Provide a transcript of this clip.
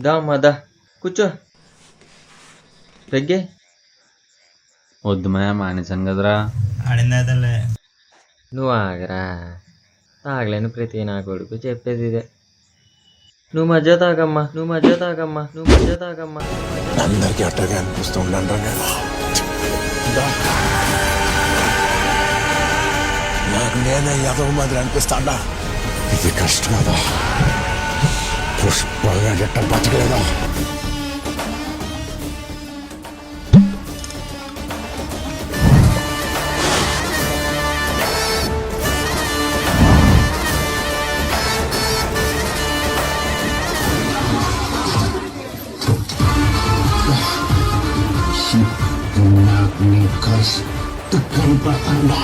దా అమ్మా దా కూర్చో పెగ్గే. వద్దు మాయా మానేశాను కదరా. ఆడిందేతలే. నువ్వు ఆగరా. తాగలేని ప్రతి నా కొడుకు చెప్పేది ఇదే. నువ్వు మధ్య తాగమ్మా, నువ్వు మధ్య తాగమ్మా, నువ్వు మధ్య తాగమ్మా. అందరికీ అట్టగా అనిపిస్తూ ఉండండి నేను. నాకు నేనే యాదవ మాదిరి అనిపిస్తాడా? ఇది కష్టం కదా. పుష్పగా ఎట్ట బతకలేదా? నాకు నీ కష్ట కనపడతాడా?